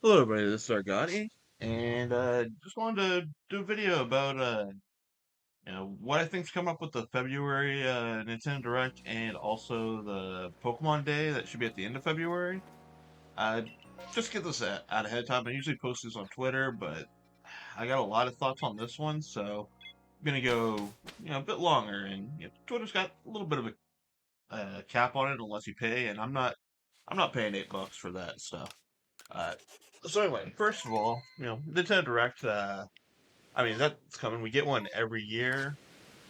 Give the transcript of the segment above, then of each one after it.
Hello, everybody. This is Argotti, and just wanted to do a video about what I think's coming up with the February Nintendo Direct, and also the Pokemon Day that should be at the end of February. Uh, just get this out ahead of time. I usually post this on Twitter, but I got a lot of thoughts on this one, so I'm gonna go a bit longer. And Twitter's got a little bit of a cap on it unless you pay, and I'm not paying $8 for that stuff. Uh, so anyway, first of all, Nintendo Direct. I mean that's coming. We get one every year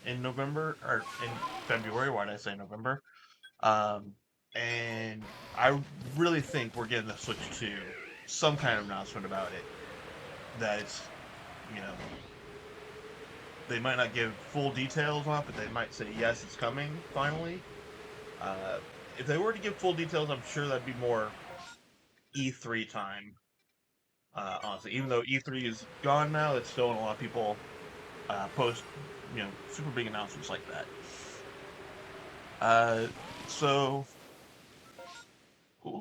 in November or in February. Why did I say November? Um, and I really think we're getting the Switch 2. Some kind of announcement about it. That it's you know they might not give full details on it, but they might say yes, it's coming finally. Uh, if they were to give full details, I'm sure that'd be more E3 time. Honestly, even though E3 is gone now, it's still in a lot of people post, super big announcements like that. Uh, so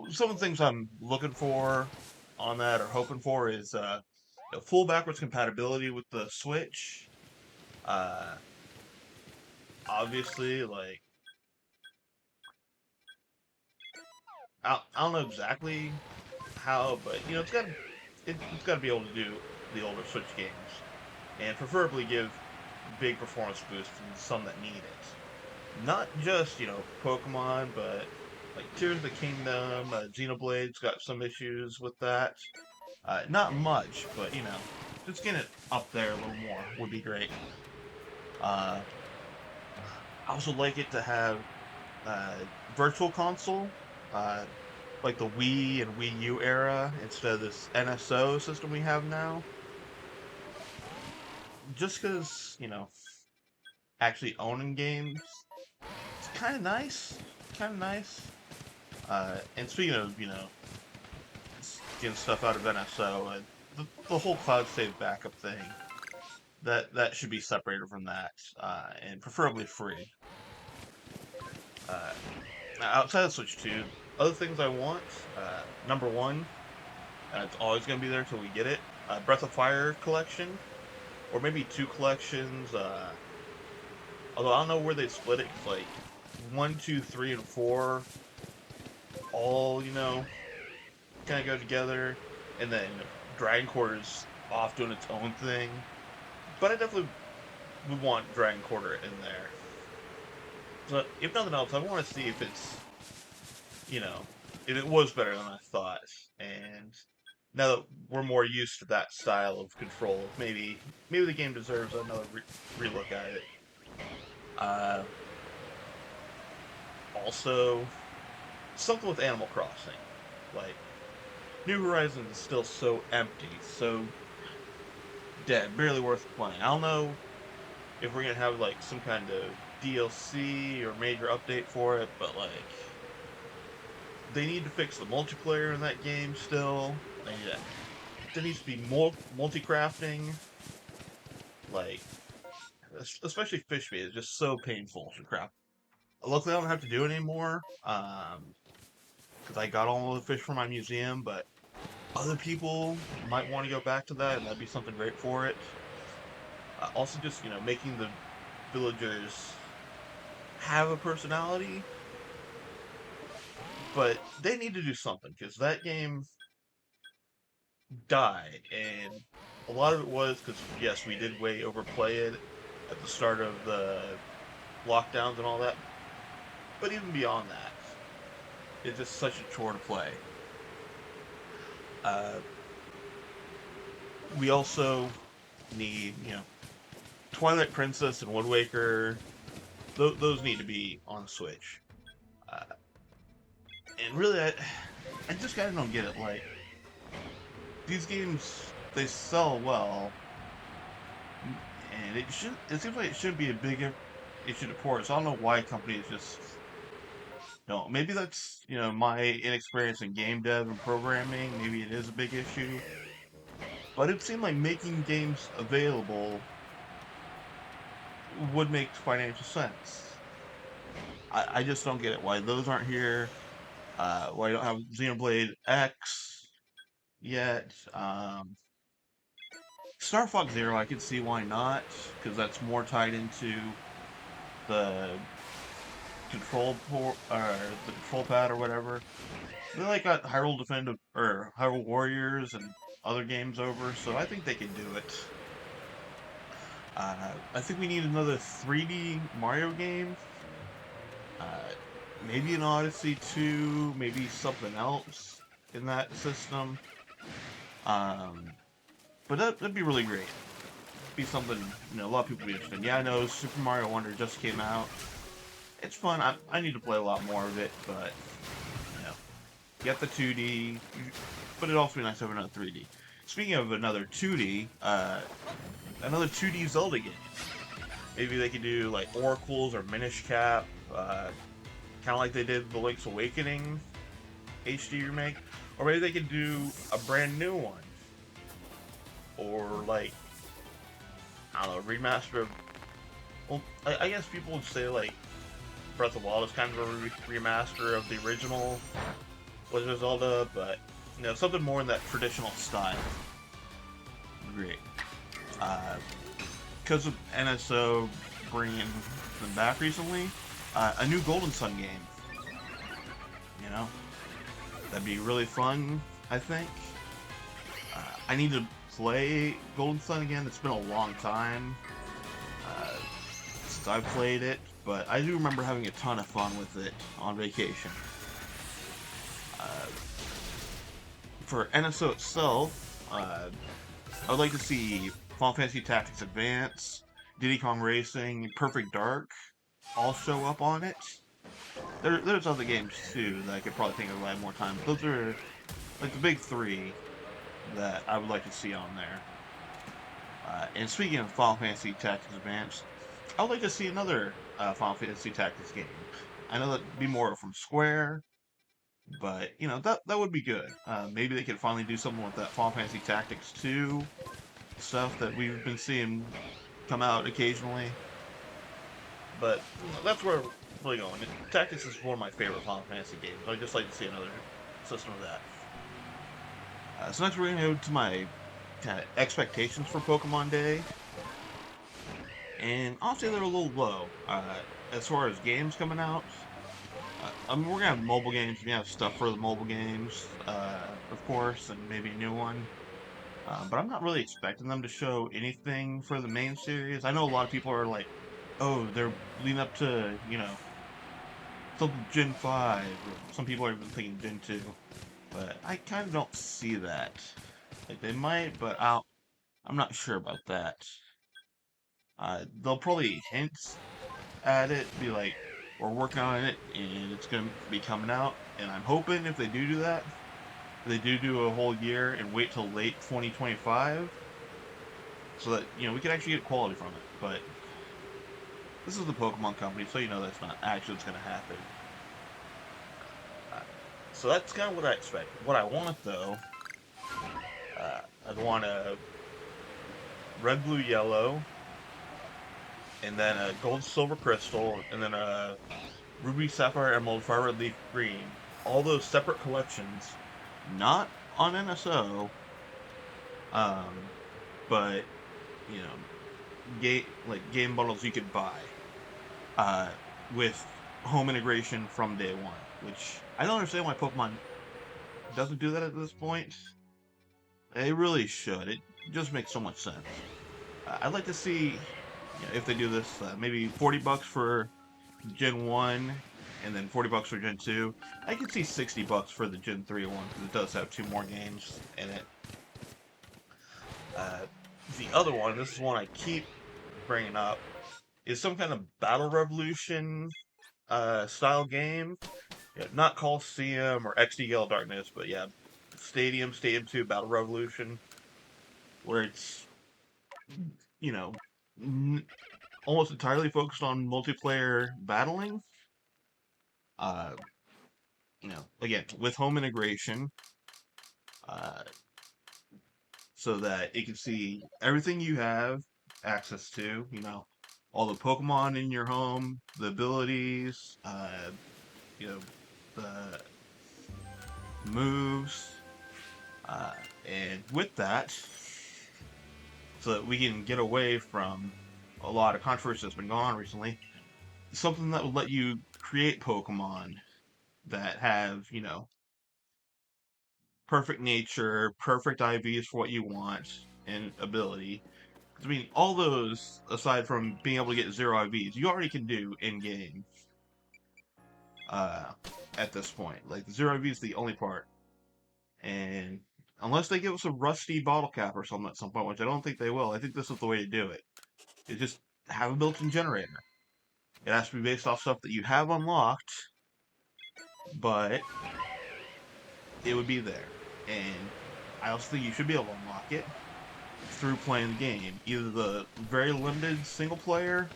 some of the things I'm looking for on that or hoping for is full backwards compatibility with the Switch. Uh, Obviously, like I don't know exactly how, but it's got to be able to do the older Switch games, and preferably give big performance boosts and some that need it. Not just Pokemon, but like Tears of the Kingdom, Xenoblade's got some issues with that. Not much, but just getting it up there a little more would be great. Uh, I also like it to have uh, virtual console, uh, like the Wii and Wii U era, instead of this NSO system we have now. Just because actually owning games, it's kind of nice, kind of nice. And speaking of getting stuff out of NSO, the whole cloud save backup thing that should be separated from that, and preferably free. Uh, Outside of Switch 2, other things I want. Number one, it's always going to be there until we get it. Breath of Fire collection, or maybe two collections. Although I don't know where they split it. 'Cause, like 1, 2, 3, and 4 all kind of go together, and then Dragon Quarter's off doing its own thing. But I definitely would want Dragon Quarter in there. So if nothing else, I want to see you know, if it was better than I thought. And now that we're more used to that style of control, maybe the game deserves another relook at it. Uh, Also, something with Animal Crossing, like New Horizons is still so empty, so dead, barely worth playing. I don't know if we're gonna have like some kind of DLC or major update for it, but like they need to fix the multiplayer in that game still. There needs to be more multi-crafting, like especially fish bait is just so painful to craft. Luckily, I don't have to do it anymore because I got all the fish from my museum. But other people might want to go back to that, and that'd be something great for it. Also, just making the villagers have a personality, but they need to do something because that game died, and a lot of it was because yes, we did way overplay it at the start of the lockdowns and all that. But even beyond that, it's just such a chore to play. Uh, we also need, Twilight Princess and Wind Waker. Those need to be on Switch. Uh, and really, I just kind of don't get it. Like these games, they sell well, and it should. It seems like it should be a big issue to port. So I don't know why companies just don't. Maybe that's my inexperience in game dev and programming. Maybe it is a big issue. But it seemed like making games available would make financial sense. I just don't get it. Why those aren't here? Why you don't have Xenoblade X? yet. Star Fox Zero, I could see why not, because that's more tied into the or the control pad or whatever. They like got Hyrule Defend or Hyrule Warriors and other games over, so I think they can do it. I think we need another 3D Mario game. Uh, Maybe an Odyssey 2, maybe something else in that system. Um, but that'd be really great. Be something a lot of people would be interested in. Yeah, I know Super Mario Wonder just came out. It's fun. I need to play a lot more of it, but you know, get the 2D, but it'd also be nice to have another 3D. Speaking of another 2D, another 2D Zelda game. Maybe they could do like Oracles or Minish Cap, kind of like they did the Link's Awakening HD remake, or maybe they could do a brand new one, or like I don't know, remaster of. Well, I guess people would say like Breath of the Wild is kind of a remaster of the original Legend of Zelda, but something more in that traditional style. Great. Because of NSO bringing them back recently, a new Golden Sun game. You know, that'd be really fun. I think. I need to play Golden Sun again. It's been a long time uh, since I played it, but I do remember having a ton of fun with it on vacation. Uh, for NSO itself, I would like to see Final Fantasy Tactics Advance, Diddy Kong Racing, Perfect Dark all show up on it. There's other games too that I could probably think of add more time. But those are like the big three that I would like to see on there. And speaking of Final Fantasy Tactics Advance, I would like to see another Final Fantasy Tactics game. I know that'd be more from Square, but that would be good. Maybe they could finally do something with that Final Fantasy Tactics 2 stuff that we've been seeing come out occasionally. But that's where we're really going. Tactics is one of my favorite Final Fantasy games. I'd just like to see another system of that. So next we're going to go to my kind of expectations for Pokemon Day. And honestly, they're a little low. As far as games coming out, we're gonna have mobile games. We have stuff for the mobile games, of course, and maybe a new one. But I'm not really expecting them to show anything for the main series. I know a lot of people are like, "Oh, they're leading up to something Gen 5." Or some people are even thinking Gen 2, but I kind of don't see that. Like they might, but I'm not sure about that. They'll probably hint at it, be like, we're working on it and it's going to be coming out. And I'm hoping if they do that, they do a whole year and wait till late 2025 so that, we can actually get quality from it. But this is the Pokemon Company, so that's not actually what's going to happen. Uh, so that's kind of what I expect. What I want, though, I'd want a red, blue, yellow, and then a gold, silver, crystal, and then a ruby, sapphire, emerald, fire red, leaf, green. All those separate collections, not on NSO, um, but you know, game bundles you could buy, uh, with home integration from day one. Which I don't understand why Pokemon doesn't do that at this point. They really should. It just makes so much sense. I'd like to see if they do this, maybe $40 for Gen 1 and then $40 for Gen 2. I could see $60 for the Gen 3 one because it does have two more games in it. Uh, the other one, this is one I keep bringing up, is some kind of Battle Revolution style game. Yeah, not Coliseum or XD Yellow Darkness, but yeah, Stadium 2 Battle Revolution, where it's, you know, almost entirely focused on multiplayer battling. Uh, again, with home integration, uh, so that it can see everything you have access to, all the Pokemon in your home, the abilities, you know, the moves, And with that, so that we can get away from a lot of controversy that's been going on recently, something that would let you create Pokemon that have, perfect nature, perfect IVs for what you want, and ability. 'Cause, I mean, all those, aside from being able to get zero IVs, you already can do in-game uh, at this point. Like, the zero IV is the only part. And unless they give us a rusty bottle cap or something at some point, which I don't think they will, I think this is the way to do it. Is just have a built-in generator. It has to be based off stuff that you have unlocked, but it would be there. And I also think you should be able to unlock it through playing the game. Either the very limited single player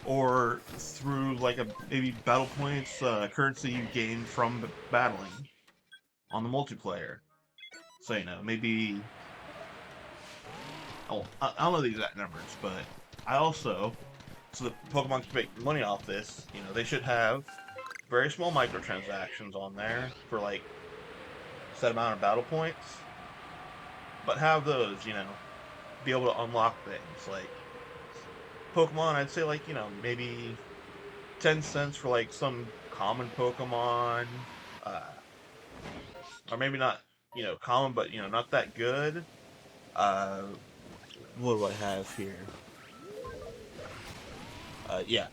or through like a maybe battle points currency you gain from battling on the multiplayer. So maybe I don't know the exact numbers, but I also so that Pokemon can make money off this, they should have very small microtransactions on there for like set amount of battle points, but have those, be able to unlock things like Pokemon. I'd say like maybe 10 cents for like some common Pokemon, uh, or maybe not common, but not that good. Uh, what do I have here? Yeah.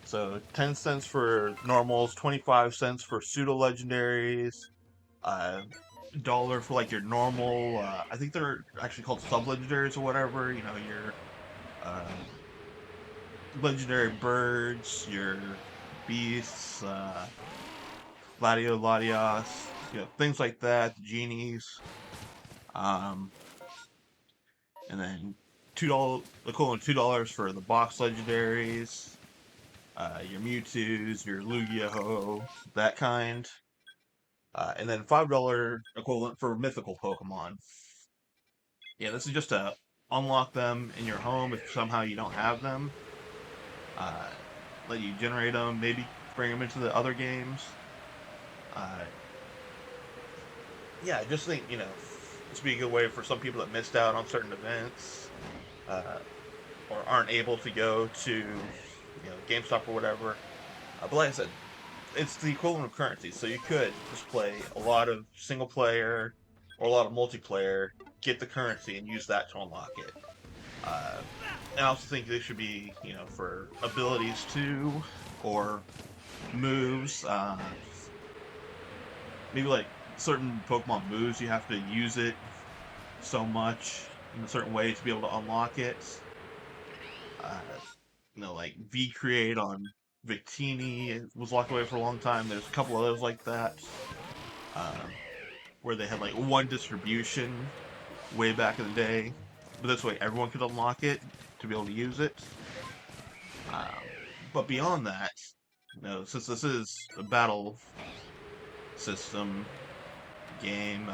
So 10 cents for normals, 25 cents for pseudo legendaries, uh, dollar for like your normal. I think they're actually called sub legendaries or whatever. Your uh, legendary birds, your beasts, Latios, things like that, the genies. Um, and then $2 equivalent $2 for the box legendaries, your Mewtwo's, your Lugia-Ho, that kind. And then $5 equivalent for mythical Pokemon. Yeah, this is just to unlock them in your home if somehow you don't have them. Uh, Let you generate them, maybe bring them into the other games. Uh, yeah, I just think, this would be a good way for some people that missed out on certain events, uh, or aren't able to go to, GameStop or whatever. But like I said, it's the equivalent of currency, so you could just play a lot of single player or a lot of multiplayer, get the currency, and use that to unlock it. Uh, and I also think they should be, for abilities too, or moves. Maybe like certain Pokemon moves, you have to use it so much in a certain way to be able to unlock it. Uh, like V Create on Victini it was locked away for a long time. There's a couple others like that, um, where they had like one distribution way back in the day, but this way everyone could unlock it to be able to use it. Um, but beyond that, since this is a battle system game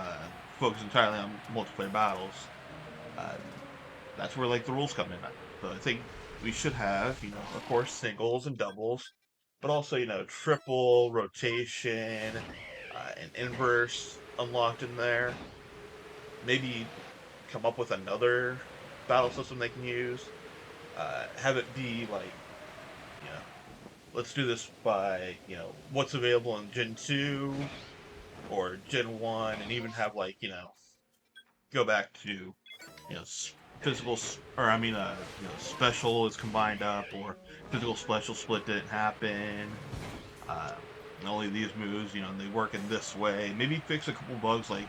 focused entirely on multiplayer battles, uh, that's where like the rules come in. So I think we should have, of course, singles and doubles, but also, triple rotation and inverse unlocked in there. Maybe come up with another battle system they can use. Have it be like, you know, let's do this by, what's available in Gen 2 or Gen 1, and even have like, go back to, physical, or I mean, special is combined up, or physical special split didn't happen. Uh, and only these moves, they work in this way. Maybe fix a couple bugs like,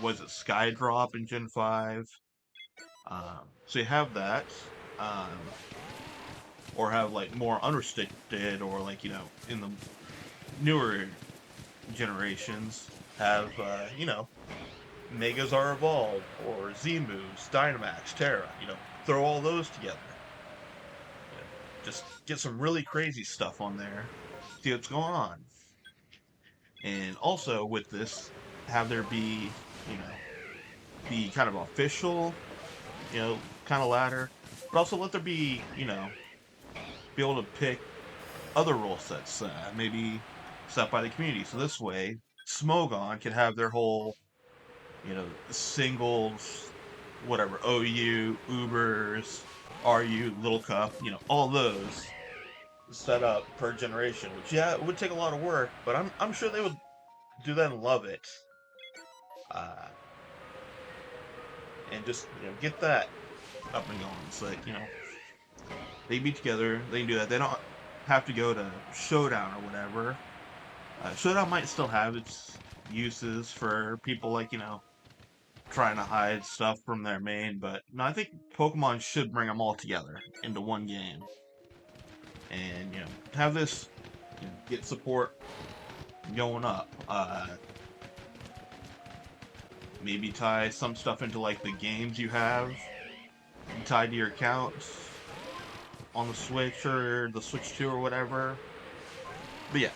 was it Sky Drop in Gen 5? So you have that. Um, or have like more unrestricted, or like, in the newer generations, have, Megas are evolved, or Z moves, Dynamax, Terra, throw all those together. Just get some really crazy stuff on there, see what's going on. And also with this, have there be, be kind of official, kind of ladder, but also let there be able to pick other rule sets, maybe set by the community. So this way, Smogon can have their whole singles, whatever, OU, Ubers, RU, Little Cup, all those set up per generation, which yeah, it would take a lot of work, but I'm sure they would do that and love it. Uh, and just get that up and going. It's like they be together, they can do that. They don't have to go to Showdown or whatever. Showdown might still have its uses for people like trying to hide stuff from their main, but no, I think Pokemon should bring them all together into one game, and have this get support going up. Maybe tie some stuff into like the games you have tied to your accounts on the Switch or the Switch 2 or whatever. But yeah,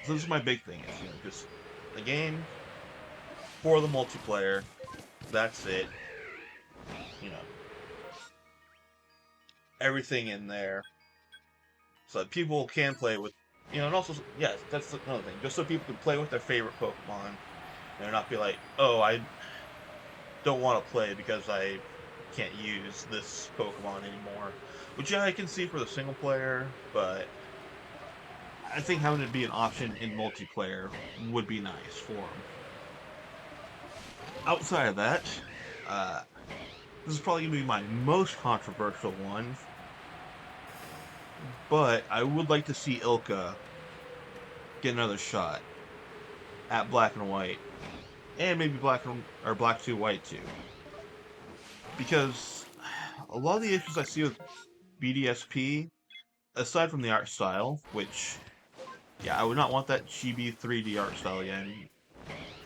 so this is my big thing is just the game for the multiplayer. That's it. You know, everything in there so that people can play with. And also yes, that's another thing. Just so people can play with their favorite Pokemon and not be like, oh, I don't want to play because I can't use this Pokemon anymore. Which yeah, I can see for the single player, but I think having it be an option in multiplayer would be nice for them. Outside of that, uh, this is probably gonna be my most controversial one, but I would like to see Ilka get another shot at Black and White, and maybe Black 2 White 2, because a lot of the issues I see with BDSP, aside from the art style, which yeah, I would not want that chibi 3D art style again.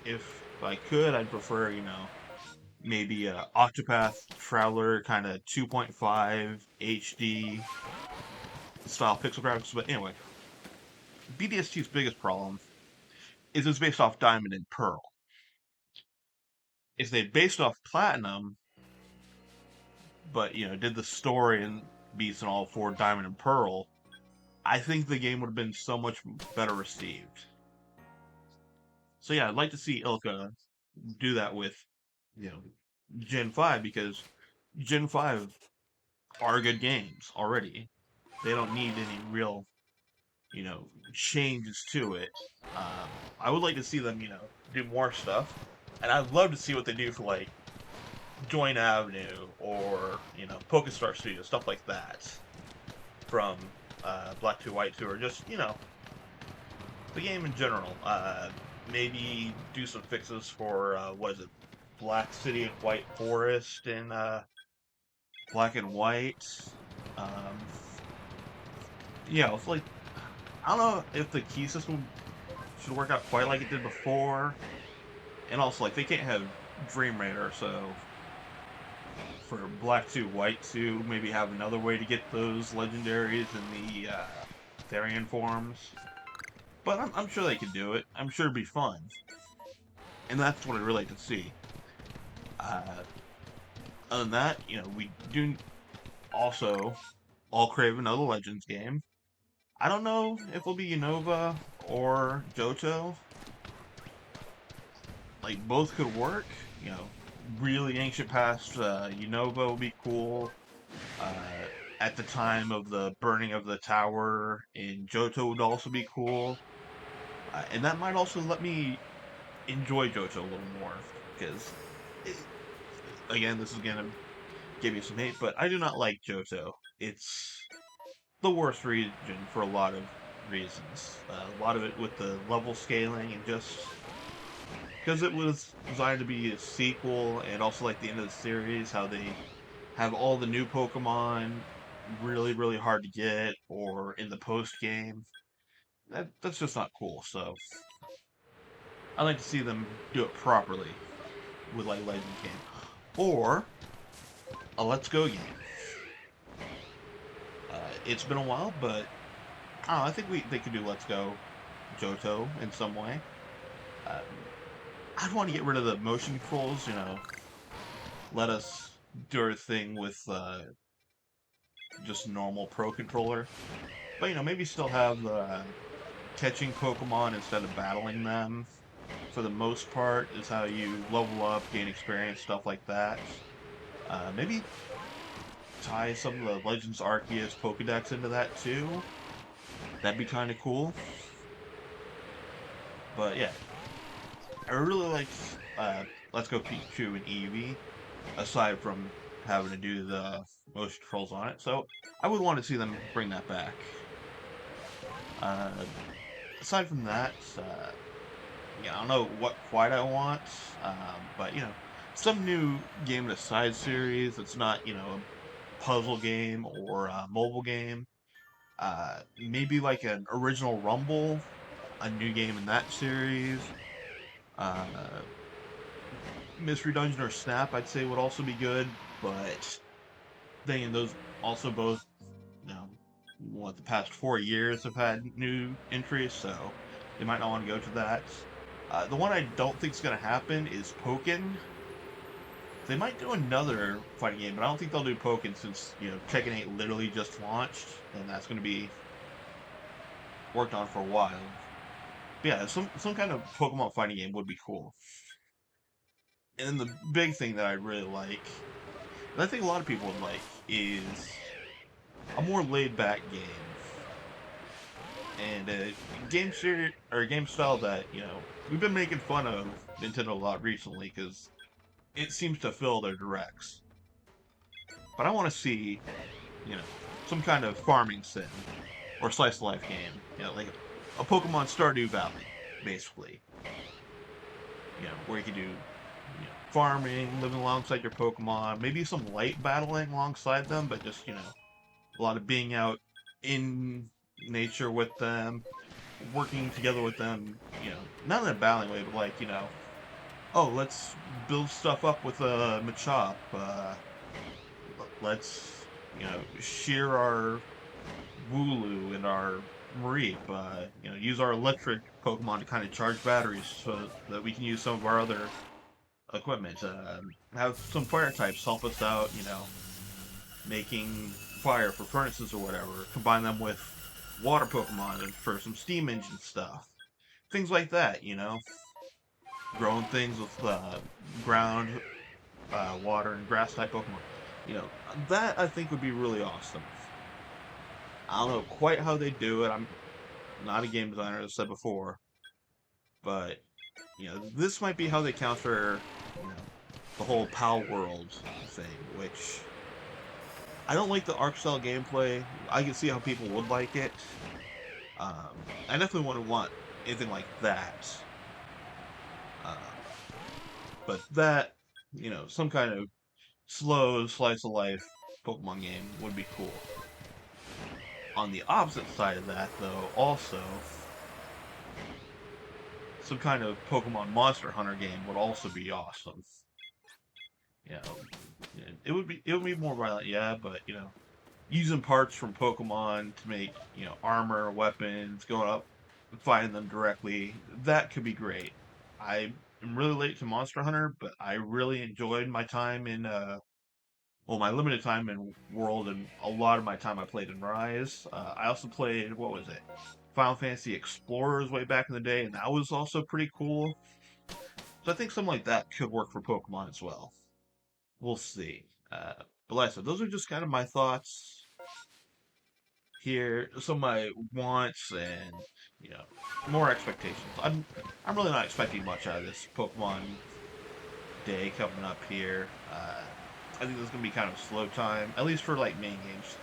If I could, I'd prefer maybe a Octopath Traveler kind of 2.5 HD style pixel graphics. But anyway, BDST's biggest problem is it's based off Diamond and Pearl. If they based off Platinum, but did the story and beats and all for Diamond and Pearl, I think the game would have been so much better received. So yeah, I'd like to see Ilka do that with you know Gen 5 because Gen 5 are good games already. They don't need any real changes to it. I would like to see them do more stuff, and I'd love to see what they do for like Joint Avenue or Pokestar Studio, stuff like that from Black 2 White 2, or just the game in general. Maybe do some fixes for what is it, Black City and White Forest and Black and White. Um, it's like I don't know if the key system should work out quite like it did before, and also like they can't have Dream Raider, so for Black 2 White 2, maybe have another way to get those legendaries in the Therian forms. But I'm sure they could do it. I'm sure it'd be fun. And that's what I'd really like to see. Uh, Other than that, we do also all crave another Legends game. I don't know if it'll be Unova or Johto. Like, both could work. Really ancient past Unova would be cool. Uh, at the time of the burning of the tower in Johto would also be cool. And that might also let me enjoy Johto a little more. Because, again, this is going to give you some hate, but I do not like Johto. It's the worst region for a lot of reasons. A lot of it with the level scaling and just because it was designed to be a sequel and also like the end of the series, how they have all the new Pokemon really, really hard to get or in the post game. That's just not cool. So I like to see them do it properly with like Legend game or a Let's Go game. It's been a while, but I don't know, I think they could do Let's Go Johto in some way. Um, I'd want to get rid of the motion controls, let us do our thing with just normal Pro Controller. But, maybe still have catching Pokemon instead of battling them. for the most part, is how you level up, gain experience, stuff like that. Maybe tie some of the Legends Arceus Pokedex into that too. That'd be kind of cool. But yeah, I really liked Let's Go Pikachu and Eevee, aside from having to do the motion controls on it. So I would want to see them bring that back. Uh, Aside from that, yeah, I don't know what quite I want, but some new game in a side series that's not a puzzle game or a mobile game. Maybe like an original Rumble, a new game in that series. Uh, Mystery Dungeon or Snap, I'd say would also be good, but then those also both, the past 4 years have had new entries, so they might not want to go to that. The one I don't think is going to happen is Pokken. They might do another fighting game, but I don't think they'll do Pokken since, Tekken 8 literally just launched, and that's going to be worked on for a while. But yeah, some kind of Pokemon fighting game would be cool. And the big thing that I really like, and I think a lot of people would like, is a more laid back game. And a game series or a game style that, we've been making fun of Nintendo a lot recently because it seems to fill their directs. But I want to see, you know, some kind of farming sim or slice of life game. Like a Pokemon Stardew Valley, basically. Where you can do farming, living alongside your Pokemon, maybe some light battling alongside them, but just, a lot of being out in nature with them, working together with them, not in a battling way, but like, oh, let's build stuff up with a Machop. Let's, shear our Wooloo and our Mareep. Use our electric Pokemon to kind of charge batteries so that we can use some of our other equipment. Have some fire types help us out, making fire for furnaces or whatever. Combine them with water Pokemon for some steam engine stuff. Things like that, growing things with ground, water, and grass type Pokemon. You know, that I think would be really awesome. I don't know quite how they do it. I'm not a game designer, as I said before, but this might be how they counter, you know, the whole PAL world thing, which I don't like the arc style gameplay. I can see how people would like it. I definitely wouldn't want anything like that. Uh, but that, some kind of slow slice of life Pokemon game would be cool. On the opposite side of that, though, also some kind of Pokemon Monster Hunter game would also be awesome. You know, it would be more violent, yeah, but using parts from Pokemon to make armor, weapons, going up and fighting them directly, that could be great. I am really late to Monster Hunter, but I really enjoyed my time in my limited time in World, and a lot of my time I played in Rise. I also played, what was it? Final Fantasy Explorers way back in the day, and that was also pretty cool. So I think something like that could work for Pokemon as well. We'll see. But like I said, those are just kind of my thoughts here. Some of my wants and you know more expectations. I'm really not expecting much out of this Pokemon Day coming up here. I think this is gonna be kind of a slow time, at least for like main games.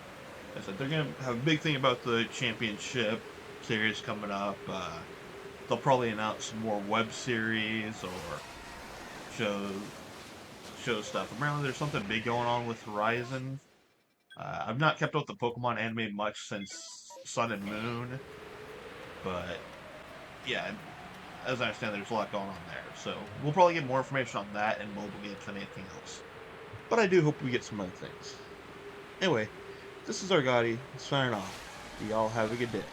As I said, they're gonna have a big thing about the championship series coming up. They'll probably announce some more web series or show show stuff. Apparently, there's something big going on with Horizon. I've not kept up with the Pokemon anime much since Sun and Moon, but yeah, as I understand, there's a lot going on there. So we'll probably get more information on that and mobile games than anything else. But I do hope we get some other things. Anyway, this is Argotti signing off. Y'all have a good day.